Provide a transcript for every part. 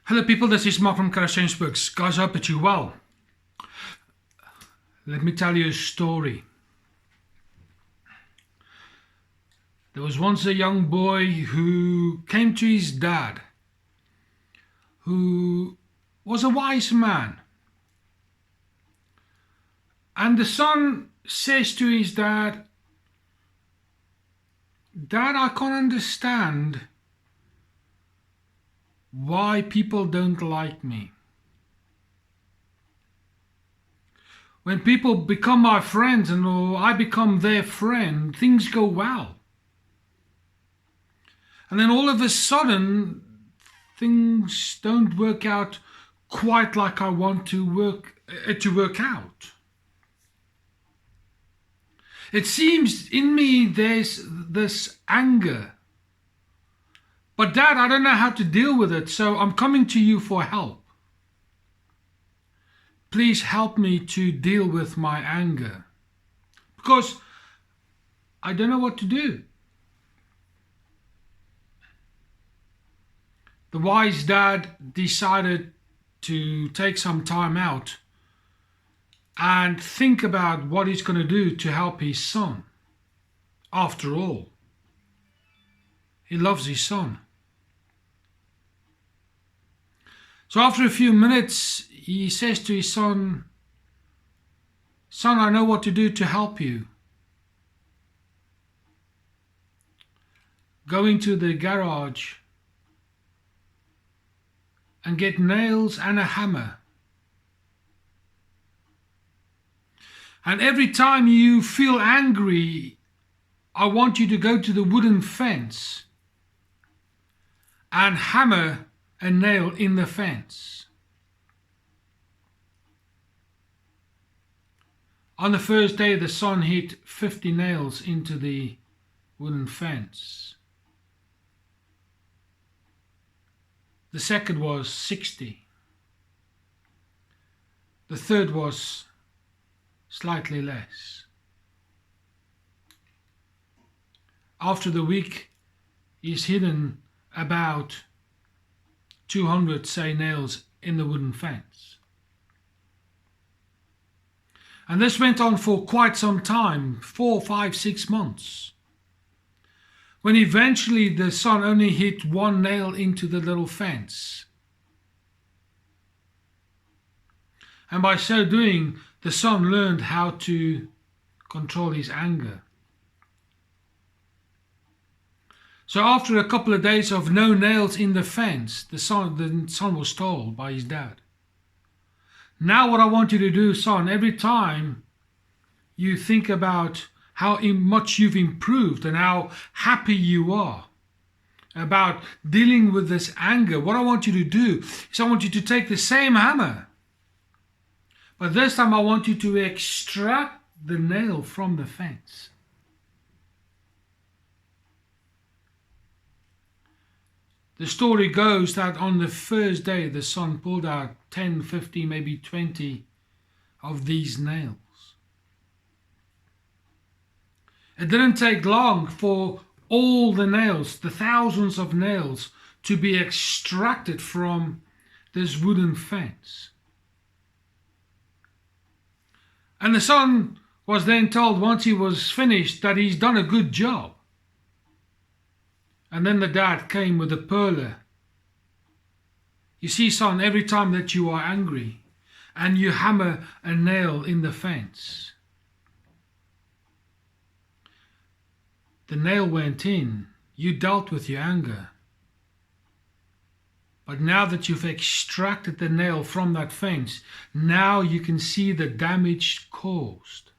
Hello people, this is Mark from Courage Change Books. Guys, I hope that you're well. Let me tell you a story. There was once a young boy who came to his dad, who was a wise man. And the son says to his dad, "Dad, I can't understand why people don't like me. When people become my friends or I become their friend, things go well. And then all of a sudden, things don't work out quite like I want to work out. It seems in me there's this anger. But Dad, I don't know how to deal with it, so I'm coming to you for help. Please help me to deal with my anger, because I don't know what to do." The wise dad decided to take some time out and think about what he's going to do to help his son. After all, he loves his son. So after a few minutes, he says to his son, "Son, I know what to do to help you. Go into the garage and get nails and a hammer. And every time you feel angry, I want you to go to the wooden fence and hammer a nail in the fence." On the first day, the son hit 50 nails into the wooden fence. The second was 60. The third was slightly less. After the week, he's hidden about 200, say, nails in the wooden fence. And this went on for quite some time, 4, 5, 6 months. When eventually the son only hit one nail into the little fence. And by so doing, the son learned how to control his anger. So after a couple of days of no nails in the fence, the son was told by his dad, "Now what I want you to do, son, every time you think about how much you've improved and how happy you are about dealing with this anger, what I want you to do is I want you to take the same hammer, but this time I want you to extract the nail from the fence." The story goes that on the first day the son pulled out 10, 15, maybe 20 of these nails. It didn't take long for all the nails, the thousands of nails, to be extracted from this wooden fence. And the son was then told once he was finished that he's done a good job. And then the dad came with a pearler. "You see, son, every time that you are angry and you hammer a nail in the fence, the nail went in, you dealt with your anger. But now that you've extracted the nail from that fence, now you can see the damage caused.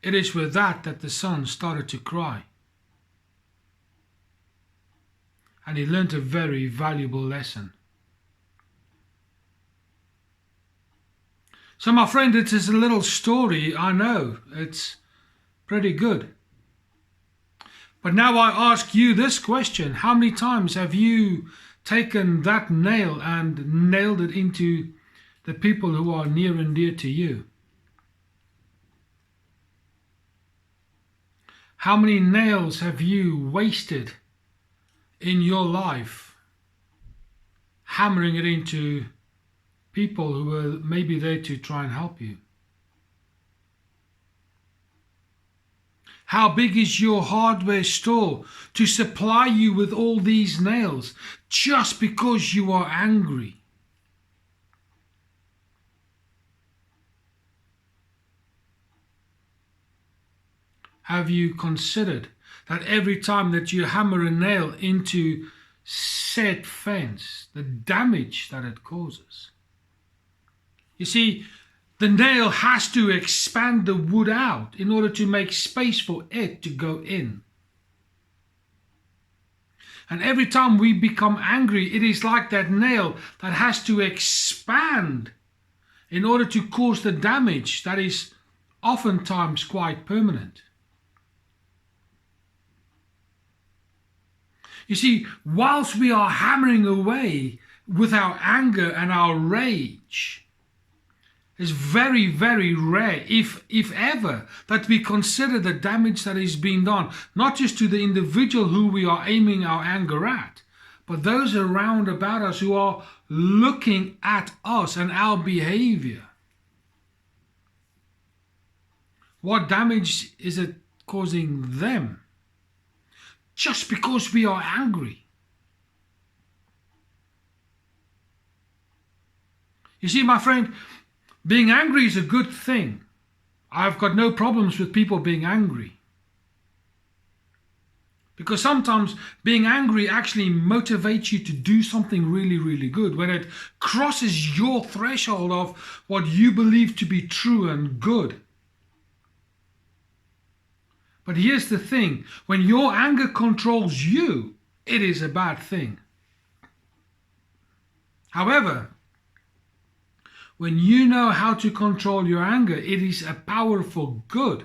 It is with that the son started to cry. And he learned a very valuable lesson. So my friend, it is a little story, I know, it's pretty good. But now I ask you this question: how many times have you taken that nail and nailed it into the people who are near and dear to you? How many nails have you wasted in your life hammering it into people who were maybe there to try and help you? How big is your hardware store to supply you with all these nails just because you are angry? Have you considered that every time that you hammer a nail into said fence, the damage that it causes? You see, the nail has to expand the wood out in order to make space for it to go in. And every time we become angry, it is like that nail that has to expand in order to cause the damage that is oftentimes quite permanent. You see, whilst we are hammering away with our anger and our rage, it's very, very rare, if ever, that we consider the damage that is being done, not just to the individual who we are aiming our anger at, but those around about us who are looking at us and our behavior. What damage is it causing them? Just because we are angry. You see, my friend, being angry is a good thing. I've got no problems with people being angry. Because sometimes being angry actually motivates you to do something really, really good. When it crosses your threshold of what you believe to be true and good. But here's the thing, when your anger controls you, it is a bad thing. However, when you know how to control your anger, it is a powerful good.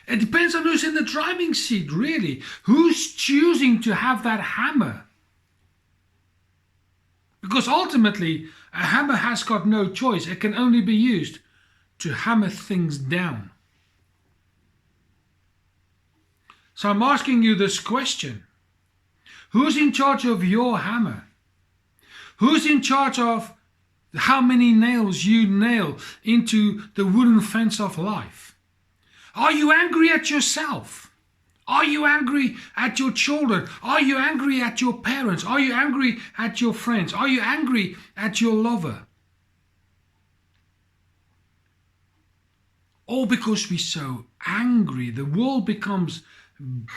It depends on who's in the driving seat, really. Who's choosing to have that hammer? Because ultimately, a hammer has got no choice. It can only be used to hammer things down. So I'm asking you this question. Who's in charge of your hammer? Who's in charge of how many nails you nail into the wooden fence of life? Are you angry at yourself? Are you angry at your children? Are you angry at your parents? Are you angry at your friends? Are you angry at your lover? All because we're so angry, the world becomes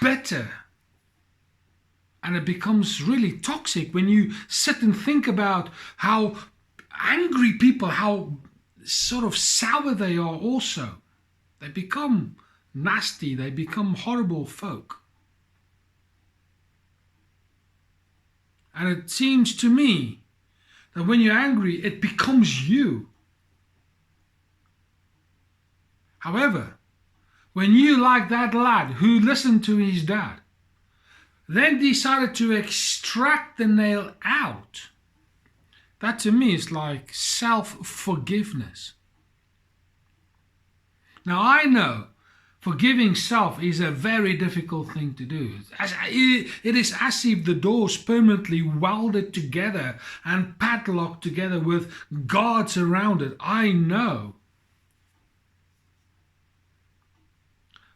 better. And it becomes really toxic when you sit and think about how angry people, how sort of sour they are also. They become nasty, they become horrible folk. And it seems to me that when you're angry, it becomes you. However, when you, like that lad who listened to his dad, then decided to extract the nail out, that to me is like self-forgiveness. Now I know forgiving self is a very difficult thing to do. It is as if the doors permanently welded together and padlocked together with guards around it. I know.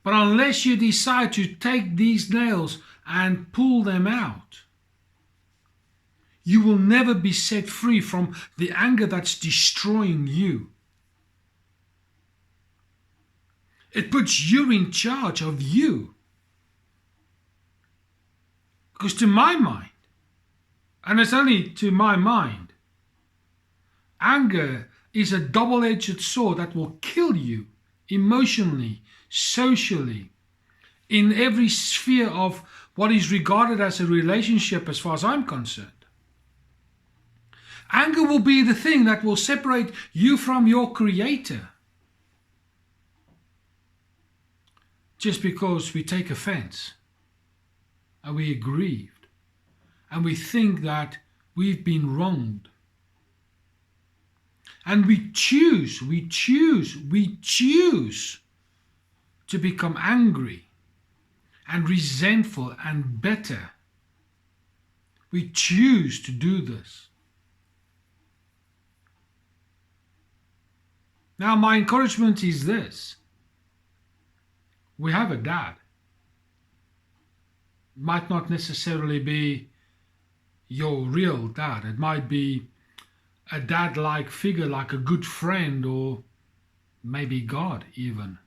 But unless you decide to take these nails and pull them out, you will never be set free from the anger that's destroying you. It puts you in charge of you. Because to my mind, and it's only to my mind, anger is a double-edged sword that will kill you emotionally, socially, in every sphere of what is regarded as a relationship as far as I'm concerned. Anger will be the thing that will separate you from your Creator. Just because we take offense and we are grieved and we think that we've been wronged. And we choose to to become angry and resentful and bitter. We choose to do this. Now, my encouragement is this. We have a dad. It might not necessarily be your real dad. It might be a dad-like figure, like a good friend, or maybe God even.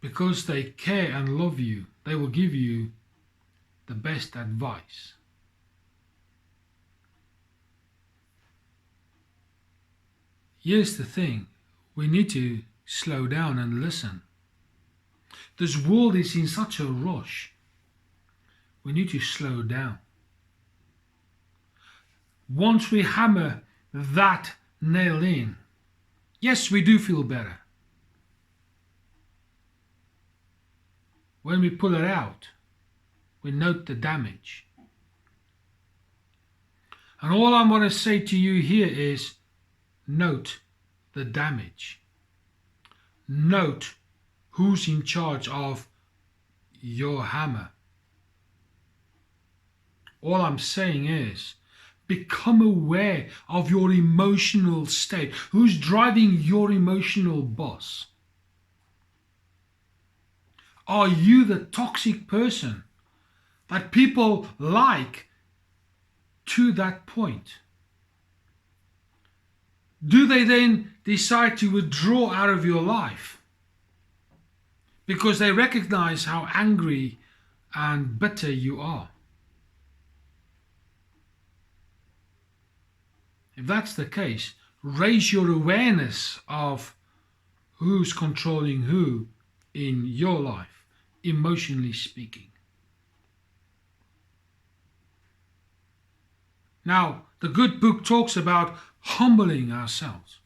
Because they care and love you, they will give you the best advice. Here's the thing, we need to slow down and listen. This world is in such a rush. We need to slow down. Once we hammer that nail in, yes, we do feel better. When we pull it out, we note the damage. And all I'm going to say to you here is, note the damage. Note who's in charge of your hammer. All I'm saying is, become aware of your emotional state. Who's driving your emotional bus? Are you the toxic person that people like to that point? Do they then decide to withdraw out of your life because they recognize how angry and bitter you are? If that's the case, raise your awareness of who's controlling who in your life, emotionally speaking. Now, the good book talks about humbling ourselves.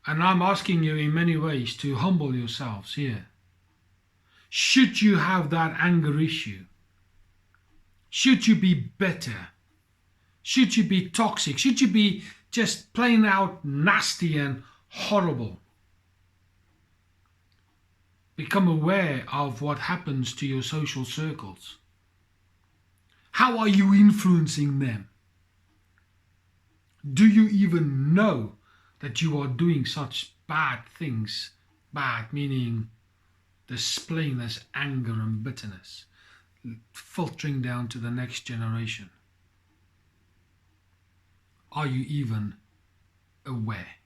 And I'm asking you in many ways to humble yourselves here. Should you have that anger issue? Should you be bitter? Should you be toxic? Should you be just plain out nasty and horrible? Become aware of what happens to your social circles. How are you influencing them? Do you even know that you are doing such bad things? Bad meaning displaying this anger and bitterness, filtering down to the next generation. Are you even aware?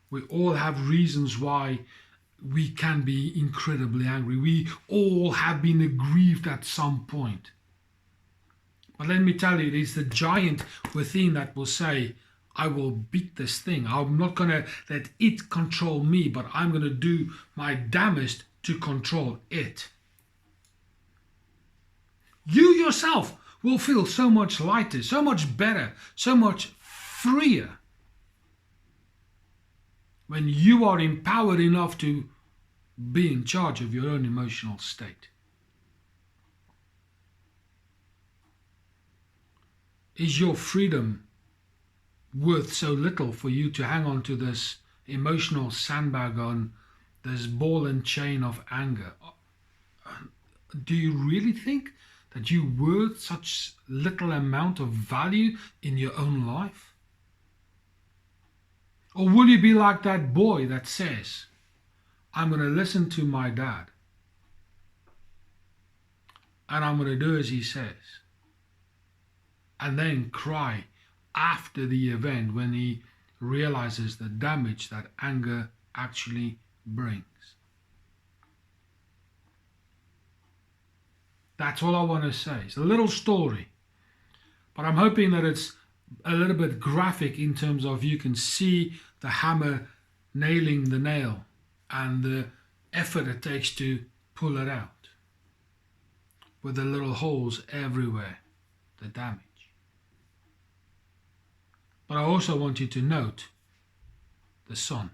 We all have reasons why we can be incredibly angry. We all have been aggrieved at some point. But let me tell you, it is the giant within that will say, I will beat this thing. I'm not going to let it control me, but I'm going to do my damnedest to control it. You yourself will feel so much lighter, so much better, so much freer when you are empowered enough to be in charge of your own emotional state. Is your freedom worth so little for you to hang on to this emotional sandbag, on this ball and chain of anger? Do you really think that you're worth such little amount of value in your own life? Or will you be like that boy that says, I'm going to listen to my dad and I'm going to do as he says, and then cry after the event when he realizes the damage that anger actually brings? That's all I want to say. It's a little story, but I'm hoping that it's a little bit graphic in terms of you can see the hammer nailing the nail and the effort it takes to pull it out with the little holes everywhere, the damage. But I also want you to note the son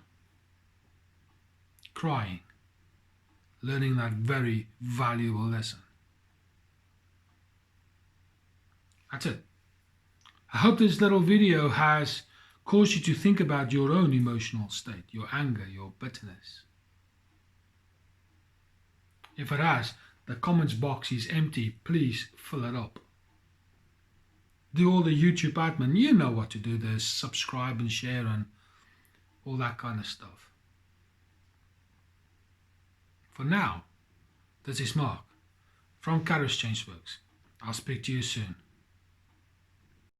crying, learning that very valuable lesson. That's it. I hope this little video has caused you to think about your own emotional state, your anger, your bitterness. If it has, the comments box is empty. Please fill it up. Do all the YouTube admin. You know what to do. There's subscribe and share and all that kind of stuff. For now, this is Mark from Kairos Changeworks. I'll speak to you soon.